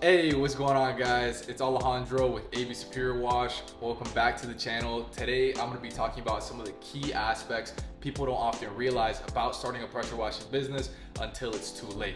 Hey, what's going on, guys? It's Alejandro with AB Superior Wash. Welcome back to the channel. Today I'm going to be talking about some of the key aspects people don't often realize about starting a pressure washing business until it's too late.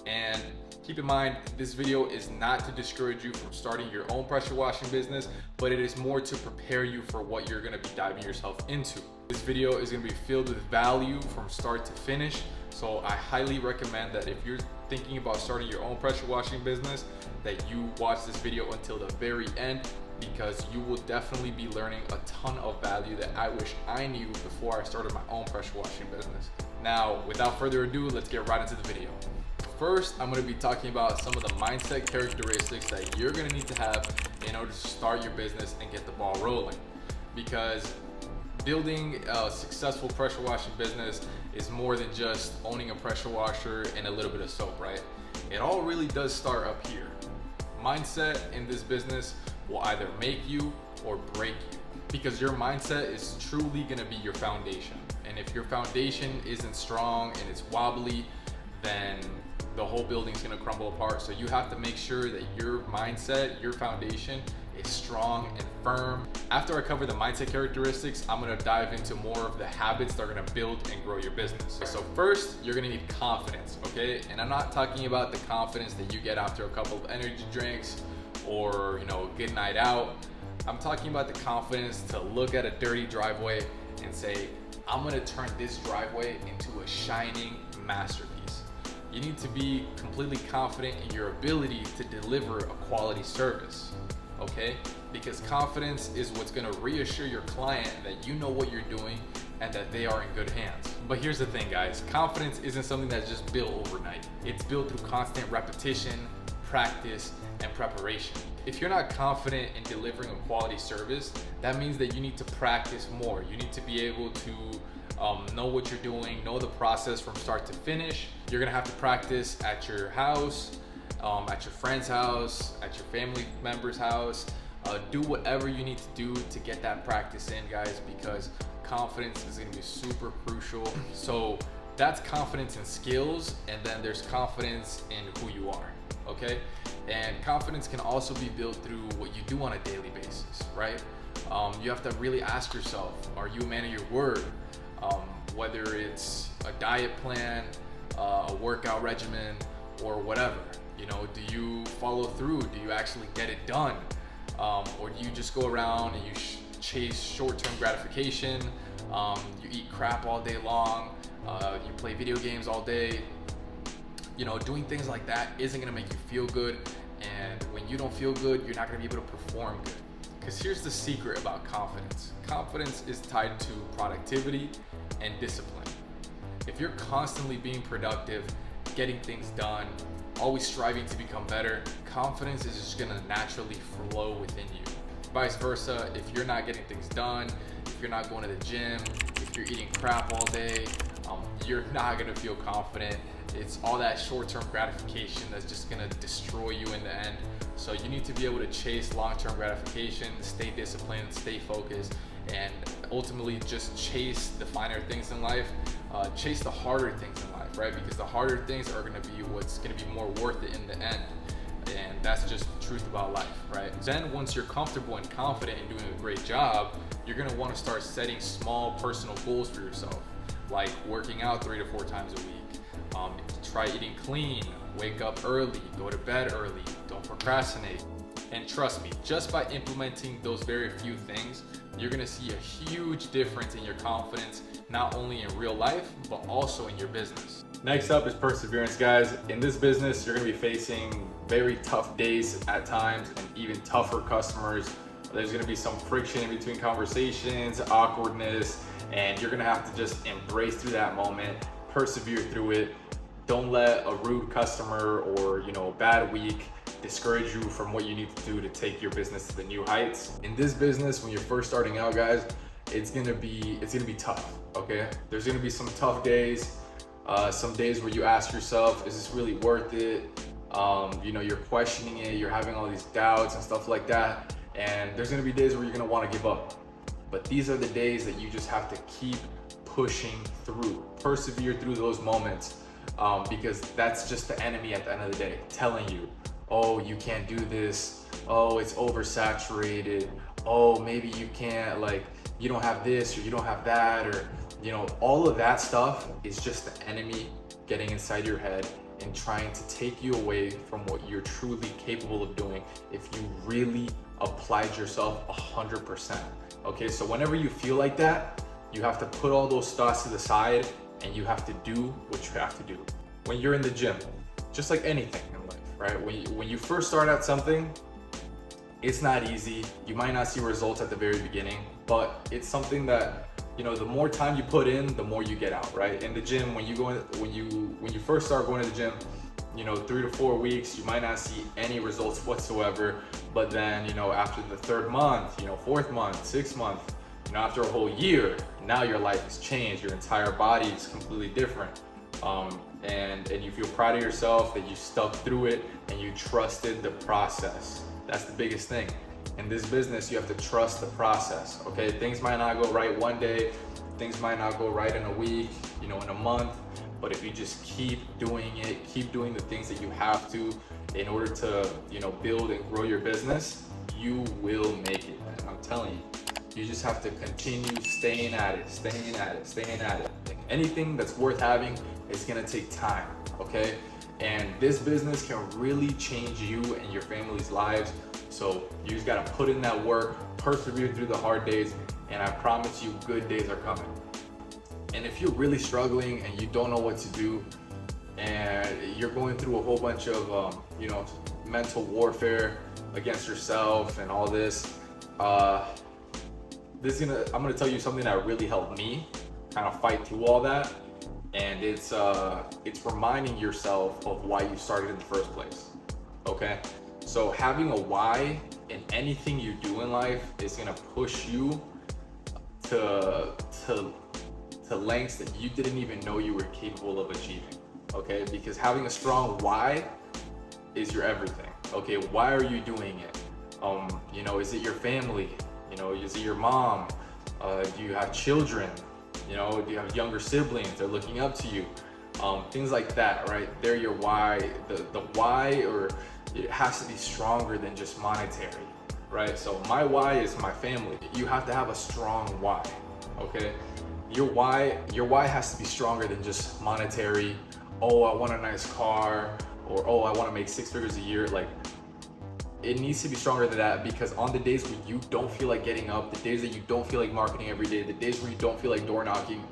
And keep in mind, this video is not to discourage you from starting your own pressure washing business, but it is more to prepare you for what you're going to be diving yourself into. This video is going to be filled with value from start to finish. So I highly recommend that if you're thinking about starting your own pressure washing business, that you watch this video until the very end, because you will definitely be learning a ton of value that I wish I knew before I started my own pressure washing business. Now, without further ado, let's get right into the video. First, I'm going to be talking about some of the mindset characteristics that you're going to need to have in order to start your business and get the ball rolling. Because building a successful pressure washing business is more than just owning a pressure washer and a little bit of soap, right? It all really does start up here. Mindset in this business will either make you or break you, because your mindset is truly going to be your foundation. And if your foundation isn't strong and it's wobbly, then the whole building's going to crumble apart. So you have to make sure that your mindset, your foundation, is strong and firm. After I cover the mindset characteristics, I'm going to dive into more of the habits that are going to build and grow your business. So first, you're going to need confidence, okay? And I'm not talking about the confidence that you get after a couple of energy drinks or, a good night out. I'm talking about the confidence to look at a dirty driveway and say, I'm going to turn this driveway into a shining masterpiece. You need to be completely confident in your ability to deliver a quality service. Okay? Because confidence is what's going to reassure your client that you know what you're doing and that they are in good hands. But here's the thing, guys. Confidence isn't something that's just built overnight. It's built through constant repetition, practice, and preparation. If you're not confident in delivering a quality service, that means that you need to practice more. You need to be able to know what you're doing, know the process from start to finish. You're going to have to practice at your house, at your friend's house, at your family member's house. Do whatever you need to do to get that practice in, guys, because confidence is going to be super crucial. So that's confidence in skills, and then there's confidence in who you are, okay? And confidence can also be built through what you do on a daily basis, right? You have to really ask yourself, are you a man of your word? Whether it's a diet plan, a workout regimen, or whatever. Do you follow through? Do you actually get it done? Or do you just go around and you chase short-term gratification? You eat crap all day long. You play video games all day. Doing things like that isn't gonna make you feel good. And when you don't feel good, you're not gonna be able to perform good. Because here's the secret about confidence. Confidence is tied to productivity and discipline. If you're constantly being productive, getting things done, always striving to become better, confidence is just gonna naturally flow within you. Vice versa, if you're not getting things done, if you're not going to the gym, if you're eating crap all day, you're not gonna feel confident. It's all that short-term gratification that's just gonna destroy you in the end. So you need to be able to chase long-term gratification, stay disciplined, stay focused, and ultimately just chase the finer things in life, chase the harder things in life, right? Because the harder things are gonna be what's gonna be more worth it in the end. And that's just the truth about life, right? Then once you're comfortable and confident in doing a great job, you're gonna wanna start setting small personal goals for yourself, like working out 3 to 4 times a week. Try eating clean, wake up early, go to bed early, don't procrastinate. And trust me, just by implementing those very few things, you're gonna see a huge difference in your confidence, not only in real life, but also in your business. Next up is perseverance, guys. In this business, you're gonna be facing very tough days at times and even tougher customers. There's gonna be some friction in between conversations, awkwardness, and you're gonna have to just embrace through that moment, persevere through it. Don't let a rude customer or a bad week discourage you from what you need to do to take your business to the new heights. In this business, when you're first starting out, guys, it's gonna be tough, okay? There's gonna be some tough days, some days where you ask yourself, is this really worth it? You're questioning it, you're having all these doubts and stuff like that. And there's gonna be days where you're gonna wanna give up. But these are the days that you just have to keep pushing through, persevere through those moments. Because that's just the enemy at the end of the day telling you, oh, you can't do this, oh, it's oversaturated, oh, maybe you can't, like, you don't have this or you don't have that, or, you know, all of that stuff is just the enemy getting inside your head and trying to take you away from what you're truly capable of doing if you really applied yourself 100%. Okay, so whenever you feel like that, you have to put all those thoughts to the side and you have to do what you have to do. When you're in the gym, just like anything in life, right? When you first start out something, it's not easy. You might not see results at the very beginning, but it's something that, you know, the more time you put in, the more you get out, right? In the gym, when you first start going to the gym, you know, 3 to 4 weeks, you might not see any results whatsoever. But then, you know, after the 3rd month, you know, 4th month, 6th month, you know, after a whole year, now your life has changed. Your entire body is completely different. And you feel proud of yourself that you stuck through it and you trusted the process. That's the biggest thing. In this business, you have to trust the process, okay? Things might not go right one day, things might not go right in a week, you know, in a month, but if you just keep doing it, keep doing the things that you have to in order to, you know, build and grow your business, you will make it, man. I'm telling you. You just have to continue staying at it, staying at it, staying at it. Anything that's worth having is gonna take time, okay? And this business can really change you and your family's lives. So you just gotta put in that work, persevere through the hard days, and I promise you good days are coming. And if you're really struggling and you don't know what to do, and you're going through a whole bunch of, you know, mental warfare against yourself and all this, I'm gonna tell you something that really helped me kind of fight through all that. And it's reminding yourself of why you started in the first place, okay? So having a why in anything you do in life is gonna push you to lengths that you didn't even know you were capable of achieving, okay? Because having a strong why is your everything, okay? Why are you doing it? You know, is it your family? You know, is it your mom? Do you have children? You know, do you have younger siblings? They're looking up to you. Things like that, right? They're your why. The why, or it has to be stronger than just monetary, right? So my why is my family. You have to have a strong why, okay? Your why has to be stronger than just monetary. Oh, I want a nice car, or oh, I want to make 6 figures a year. Like, it needs to be stronger than that, because on the days when you don't feel like getting up, the days that you don't feel like marketing every day, the days where you don't feel like door knocking,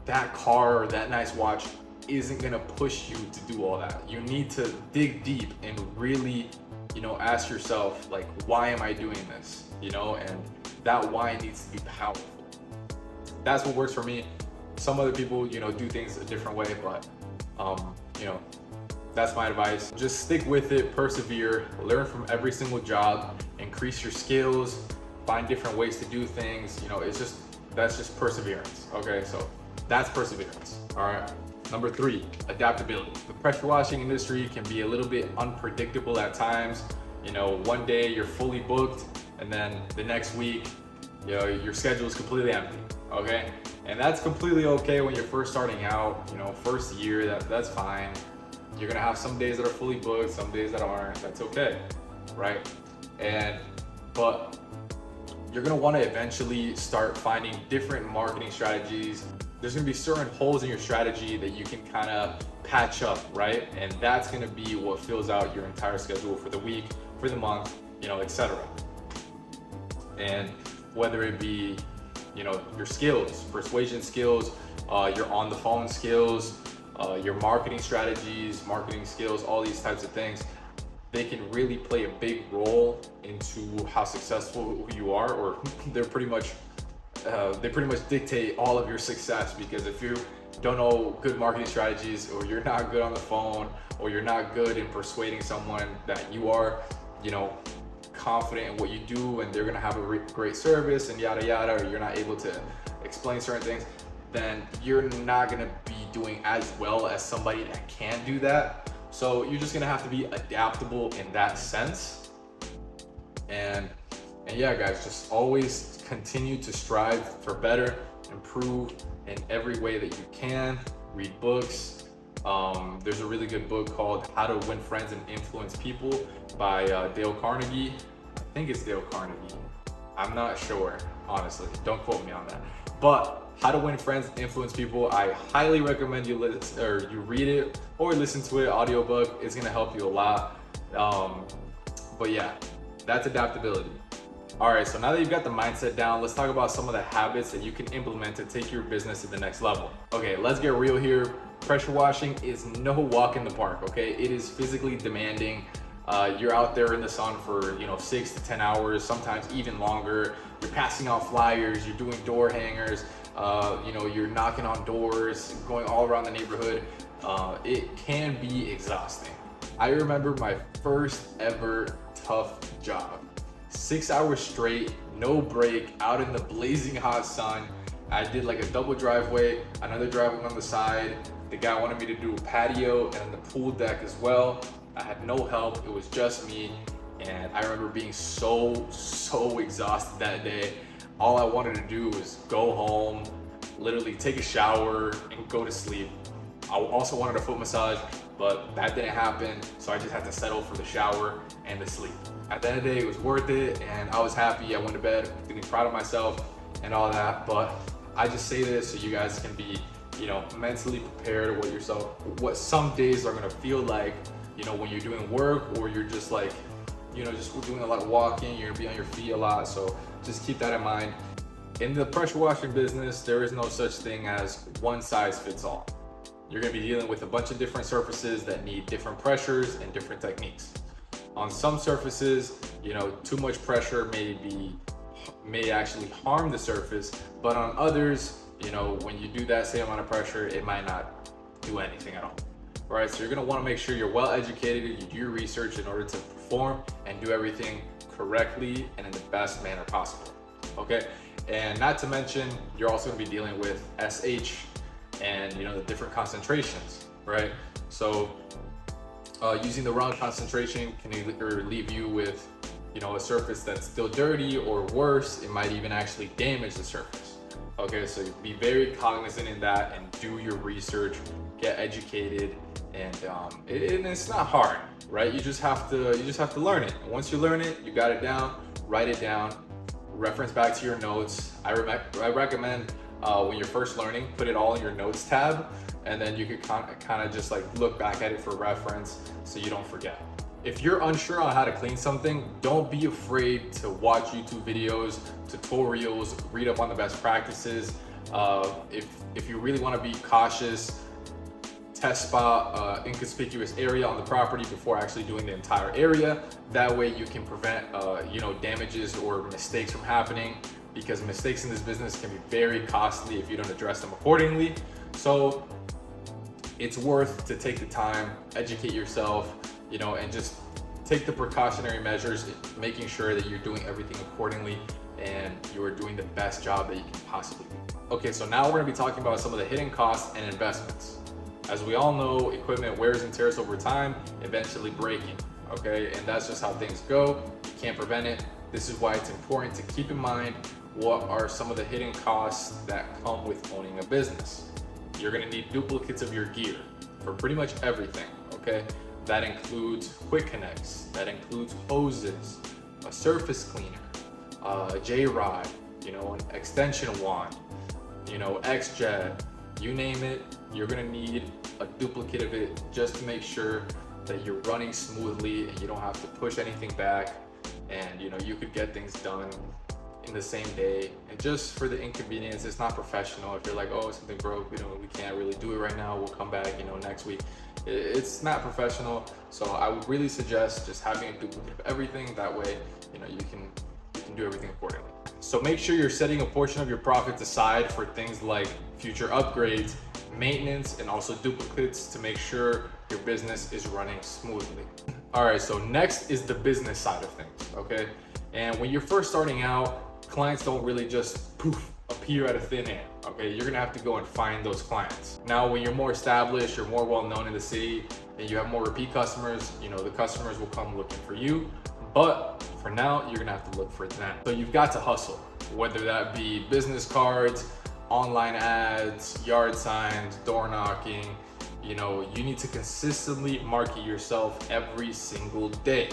that car or that nice watch isn't gonna push you to do all that. You need to dig deep and really, you know, ask yourself, like, why am I doing this? You know, and that why needs to be powerful. That's what works for me. Some other people, you know, do things a different way, but you know, that's my advice. Just stick with it, persevere, learn from every single job, increase your skills, find different ways to do things. You know, that's just perseverance. Okay, so that's perseverance. All right. Number 3, adaptability. The pressure washing industry can be a little bit unpredictable at times. You know, one day you're fully booked, and then the next week, you know, your schedule is completely empty. Okay, and that's completely okay when you're first starting out. You know, first year, that's fine. You're gonna have some days that are fully booked, some days that aren't. That's okay, right? But you're gonna want to eventually start finding different marketing strategies. There's gonna be certain holes in your strategy that you can kind of patch up, right? And that's gonna be what fills out your entire schedule for the week, for the month, you know, etc. And whether it be, you know, your skills, persuasion skills, your on the phone skills, your marketing strategies, marketing skills, all these types of things, they can really play a big role into how successful you are, or they pretty much dictate all of your success. Because if you don't know good marketing strategies, or you're not good on the phone, or you're not good in persuading someone that you are, you know, confident in what you do and they're gonna have a great service and yada yada, or you're not able to explain certain things, then you're not gonna be doing as well as somebody that can do that. So you're just gonna have to be adaptable in that sense. And yeah, guys, just always continue to strive for better, improve in every way that you can. Read books, There's a really good book called How to Win Friends and Influence People by Dale Carnegie. I think it's Dale Carnegie. I'm not sure, honestly. Don't quote me on that. But How to Win Friends and Influence People, I highly recommend you listen, or you read it or listen to it, audiobook. It's gonna help you a lot. But yeah, that's adaptability. All right, so now that you've got the mindset down, let's talk about some of the habits that you can implement to take your business to the next level. Okay, let's get real here. Pressure washing is no walk in the park, okay? It is physically demanding. You're out there in the sun for 6 to 10 hours, sometimes even longer. You're passing out flyers, you're doing door hangers, you're knocking on doors, going all around the neighborhood. It can be exhausting. I remember my first ever tough job. 6 hours straight, no break, out in the blazing hot sun. I did like a double driveway, another driveway on the side. The guy wanted me to do a patio and then the pool deck as well. I had no help, it was just me. And I remember being so exhausted that day. All I wanted to do was go home, literally take a shower and go to sleep. I also wanted a foot massage, but that didn't happen. So I just had to settle for the shower and the sleep. At the end of the day, it was worth it and I was happy. I went to bed feeling proud of myself and all that. But I just say this so you guys can be mentally prepared what some days are gonna feel like, when you're doing work or you're just like, just doing a lot of walking, you're gonna be on your feet a lot. So just keep that in mind. In the pressure washing business, there is no such thing as one size fits all. You're gonna be dealing with a bunch of different surfaces that need different pressures and different techniques. On some surfaces, too much pressure may actually harm the surface, but on others, when you do that same amount of pressure, it might not do anything at all. Right? So you're gonna wanna make sure you're well educated, you do your research in order to perform and do everything correctly and in the best manner possible, okay? And not to mention, you're also gonna be dealing with SH and the different concentrations, right? So using the wrong concentration can either leave you with a surface that's still dirty, or worse, it might even actually damage the surface. Okay, so be very cognizant in that and do your research, get educated, and it's not hard, right? You just have to learn it. And once you learn it, you got it down, write it down, reference back to your notes. I recommend when you're first learning, put it all in your notes tab, and then you could kind of just like look back at it for reference so you don't forget. If you're unsure on how to clean something, don't be afraid to watch YouTube videos, tutorials, read up on the best practices. If you really want to be cautious, test spot inconspicuous area on the property before actually doing the entire area. That way you can prevent damages or mistakes from happening, because mistakes in this business can be very costly if you don't address them accordingly. So it's worth to take the time, educate yourself, and just take the precautionary measures, making sure that you're doing everything accordingly and you're doing the best job that you can possibly do. Okay, so now we're gonna be talking about some of the hidden costs and investments. As we all know, equipment wears and tears over time, eventually breaking, okay? And that's just how things go. You can't prevent it. This is why it's important to keep in mind what are some of the hidden costs that come with owning a business. You're gonna need duplicates of your gear for pretty much everything, okay? That includes quick connects, that includes hoses, a surface cleaner, a J-rod, an extension wand, X-jet, you name it, you're gonna need a duplicate of it just to make sure that you're running smoothly and you don't have to push anything back, and you could get things done in the same day. And just for the inconvenience, it's not professional. If you're like, oh, something broke, we can't really do it right now, we'll come back next week. It's not professional. So I would really suggest just having a duplicate of everything. That way you can do everything accordingly. So make sure you're setting a portion of your profits aside for things like future upgrades, maintenance, and also duplicates to make sure your business is running smoothly. All right, so next is the business side of things, okay? And when you're first starting out, clients don't really just poof appear out of thin air, okay? You're gonna have to go and find those clients. Now, when you're more established, you're more well-known in the city, and you have more repeat customers, the customers will come looking for you. But for now, you're gonna have to look for them. So you've got to hustle, whether that be business cards, online ads, yard signs, door knocking, You know, you need to consistently market yourself every single day.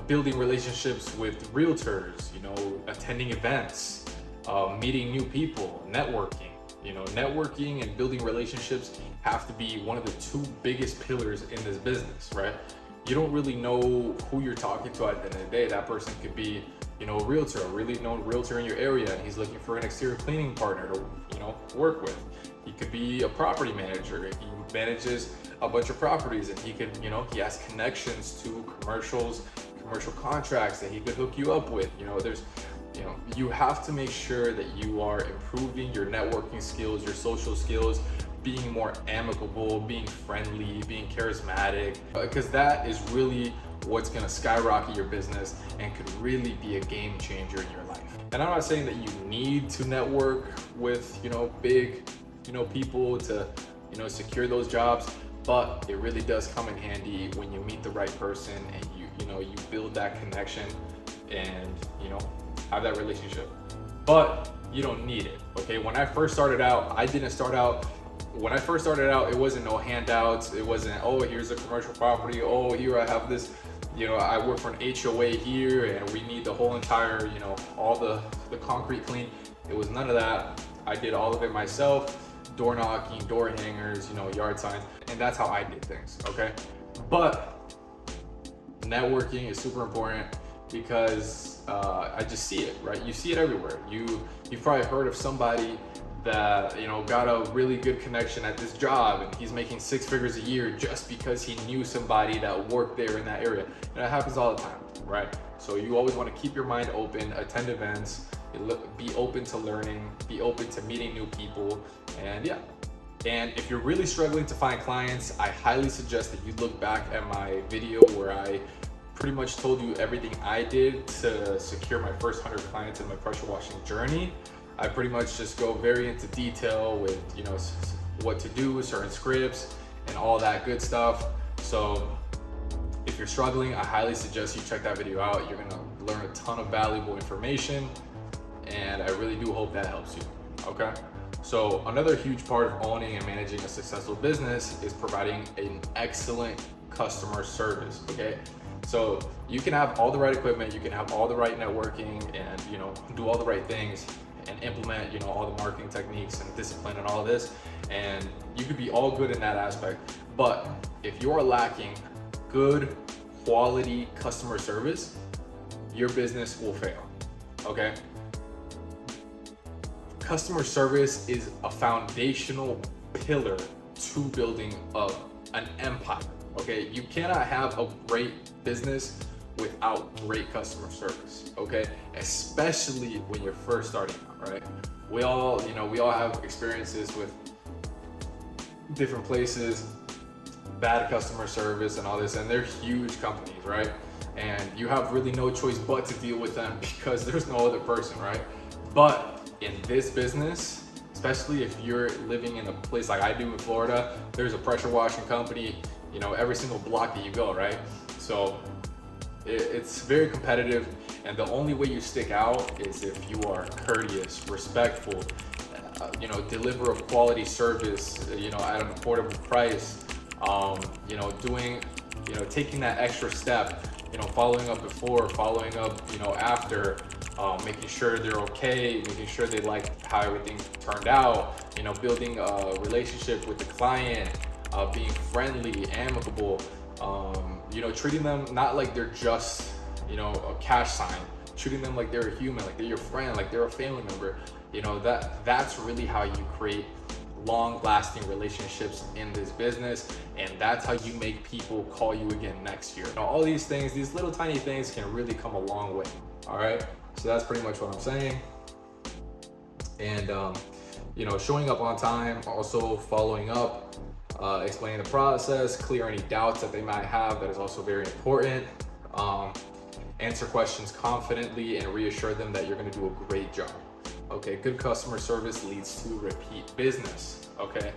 Building relationships with realtors, you know, attending events, meeting new people, networking. You know, networking and building relationships have to be one of the two biggest pillars in this business, right? You don't really know who you're talking to at the end of the day. That person could be, you know, a realtor, a really known realtor in your area, and he's looking for an exterior cleaning partner to, you know, work with. He could be a property manager. He manages a bunch of properties, and he could, you know, he has connections to commercial contracts that he could hook you up with. You know, you have to make sure that you are improving your networking skills, your social skills, being more amicable, being friendly, being charismatic, because that is really what's gonna skyrocket your business and could really be a game changer in your life. And I'm not saying that you need to network with, you know, big, you know, people to, you know, secure those jobs, but it really does come in handy when you meet the right person and you know, you build that connection and, you know, have that relationship. But you don't need it, okay? When I first started out, it wasn't no handouts. It wasn't, oh, here's a commercial property. Oh, here I have this, you know, I work for an HOA here and we need the whole entire, you know, all the concrete clean. It was none of that. I did all of it myself. Door knocking, door hangers, you know, yard signs. And that's how I did things, okay? But networking is super important because I just see it, right? You see it everywhere. You've probably heard of somebody that, you know, got a really good connection at this job and he's making 6 figures a year just because he knew somebody that worked there in that area. And that happens all the time, right? So you always want to keep your mind open, attend events, be open to learning, be open to meeting new people, and yeah. And if you're really struggling to find clients, I highly suggest that you look back at my video where I pretty much told you everything I did to secure my first 100 clients in my pressure washing journey. I pretty much just go very into detail with, you know, what to do, certain scripts, and all that good stuff. So if you're struggling, I highly suggest you check that video out. You're gonna learn a ton of valuable information, and I really do hope that helps you, okay? So another huge part of owning and managing a successful business is providing an excellent customer service, okay? So you can have all the right equipment, you can have all the right networking, and, you know, do all the right things and implement, you know, all the marketing techniques and discipline and all of this, and you could be all good in that aspect. But if you're lacking good quality customer service, your business will fail, okay? Customer service is a foundational pillar to building an empire, okay? You cannot have a great business without great customer service, okay? Especially when you're first starting out, right? We all have experiences with different places, bad customer service and all this, and they're huge companies, right? And you have really no choice but to deal with them because there's no other person, right? But in this business, especially if you're living in a place like I do in Florida, there's a pressure washing company, you know, every single block that you go, right? So it's very competitive, and the only way you stick out is if you are courteous, respectful, you know, deliver a quality service, you know, at an affordable price, you know, taking that extra step, you know, following up before, following up, you know, after, making sure they're okay, making sure they like how everything turned out, you know, building a relationship with the client, being friendly, amicable, you know, treating them not like they're just, you know, a cash sign, treating them like they're a human, like they're your friend, like they're a family member. You know, that's really how you create long-lasting relationships in this business, and that's how you make people call you again next year. You know, all these things, these little tiny things can really come a long way. All right, so that's pretty much what I'm saying. And you know, showing up on time, also following up, explaining the process, clear any doubts that they might have. That is also very important. Answer questions confidently and reassure them that you're going to do a great job. Okay, good customer service leads to repeat business. Okay,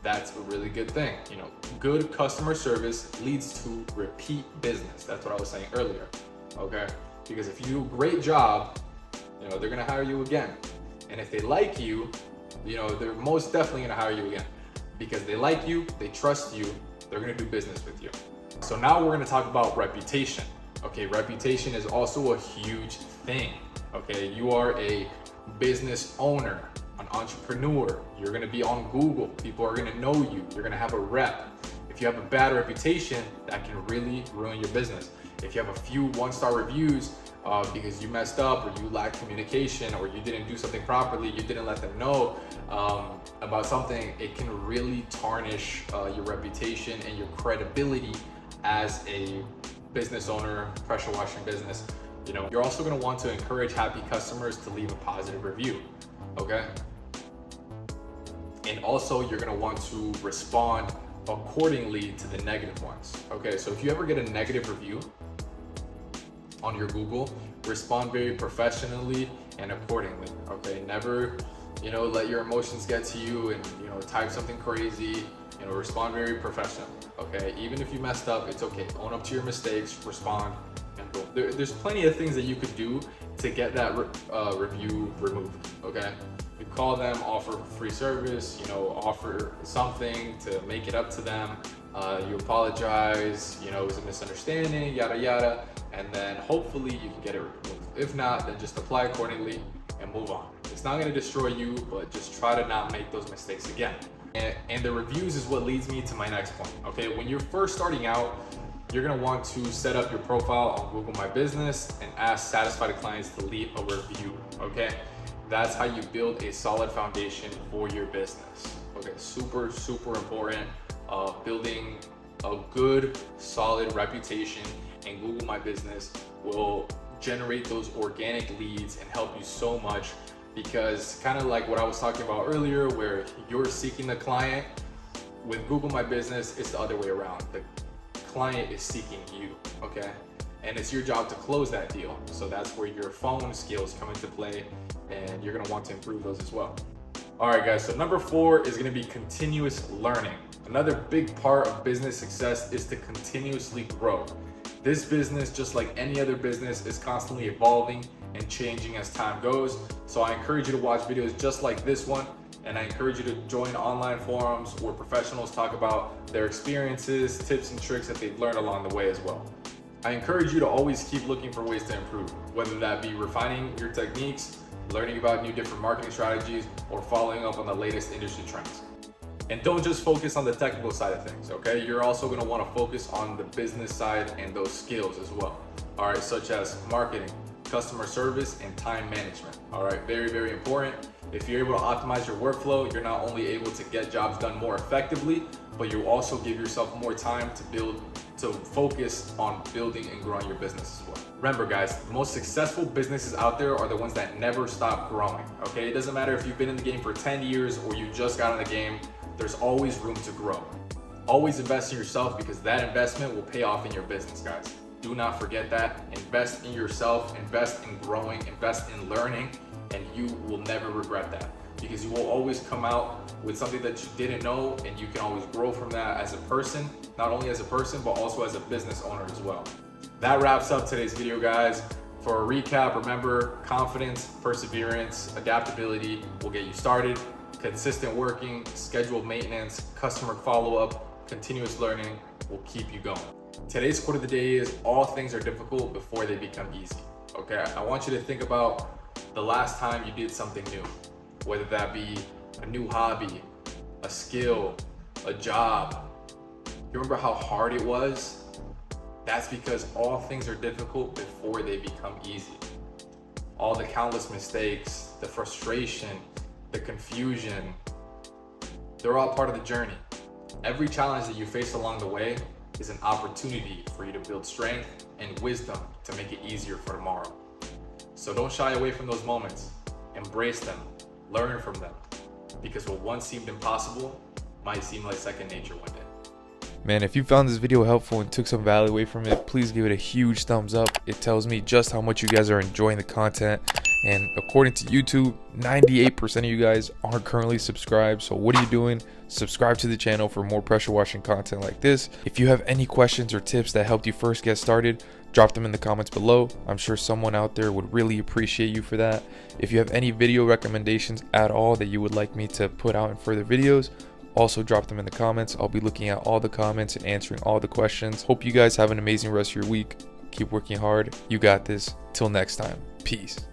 that's a really good thing. You know, good customer service leads to repeat business. That's what I was saying earlier. Okay, because if you do a great job, you know, they're gonna hire you again. And if they like you, you know, they're most definitely gonna hire you again. because they like you, they trust you, they're gonna do business with you. So now we're gonna talk about reputation. Okay, reputation is also a huge thing. Okay, you are a business owner, an entrepreneur, you're gonna be on Google, people are gonna know you, you're gonna have a rep. If you have a bad reputation, that can really ruin your business. If you have a few one-star reviews because you messed up or you lacked communication or you didn't do something properly, you didn't let them know about something, it can really tarnish your reputation and your credibility as a business owner, pressure washing business. You know, you're also gonna want to encourage happy customers to leave a positive review, okay? And also you're gonna want to respond accordingly to the negative ones. Okay, so if you ever get a negative review on your Google, respond very professionally and accordingly. Okay, never, let your emotions get to you and type something crazy. Respond very professionally. Okay, even if you messed up, it's okay. Own up to your mistakes, respond, and boom. There's plenty of things that you could do to get that review removed. Okay, you call them, offer free service, offer something to make it up to them. You apologize, it was a misunderstanding, yada yada, and then hopefully you can get it removed. If not, then just apply accordingly and move on. It's not going to destroy you, but just try to not make those mistakes again. And the reviews is what leads me to my next point. Okay, when you're first starting out, you're gonna want to set up your profile on Google My Business and ask satisfied clients to leave a review. Okay, that's how you build a solid foundation for your business. Okay, super important. Building a good, solid reputation in Google My Business will generate those organic leads and help you so much. Because kind of like what I was talking about earlier, where you're seeking the client, with Google My Business, it's the other way around. The client is seeking you, okay? And it's your job to close that deal. So that's where your phone skills come into play, and you're gonna want to improve those as well. All right, guys, so number 4 is gonna be continuous learning. Another big part of business success is to continuously grow. This business, just like any other business, is constantly evolving and changing as time goes. So I encourage you to watch videos just like this one, and I encourage you to join online forums where professionals talk about their experiences, tips and tricks that they've learned along the way as well. I encourage you to always keep looking for ways to improve, whether that be refining your techniques, learning about new different marketing strategies, or following up on the latest industry trends. And don't just focus on the technical side of things, okay? You're also gonna wanna focus on the business side and those skills as well. All right, such as marketing, customer service, and time management. All right, very important. If you're able to optimize your workflow, you're not only able to get jobs done more effectively, but you also give yourself more time to focus on building and growing your business as well. Remember, guys, the most successful businesses out there are the ones that never stop growing. Okay, it doesn't matter if you've been in the game for 10 years or you just got in the game, there's always room to grow. Always invest in yourself, because that investment will pay off in your business, guys. Do not forget that. Invest in yourself, invest in growing, invest in learning, and you will never regret that, because you will always come out with something that you didn't know, and you can always grow from that as a person, not only as a person, but also as a business owner as well. That wraps up today's video, guys. For a recap, remember, confidence, perseverance, adaptability will get you started. Consistent working, scheduled maintenance, customer follow-up, continuous learning will keep you going. Today's quote of the day is, all things are difficult before they become easy. Okay, I want you to think about the last time you did something new, whether that be a new hobby, a skill, a job. You remember how hard it was? That's because all things are difficult before they become easy. All the countless mistakes, the frustration, the confusion, they're all part of the journey. Every challenge that you face along the way is an opportunity for you to build strength and wisdom to make it easier for tomorrow. So don't shy away from those moments. Embrace them, learn from them, because what once seemed impossible might seem like second nature one day. Man, if you found this video helpful and took some value away from it, please give it a huge thumbs up. It tells me just how much you guys are enjoying the content. And according to YouTube, 98% of you guys aren't currently subscribed. So what are you doing? Subscribe to the channel for more pressure washing content like this. If you have any questions or tips that helped you first get started, drop them in the comments below. I'm sure someone out there would really appreciate you for that. If you have any video recommendations at all that you would like me to put out in further videos, also drop them in the comments. I'll be looking at all the comments and answering all the questions. Hope you guys have an amazing rest of your week. Keep working hard. You got this. Till next time. Peace.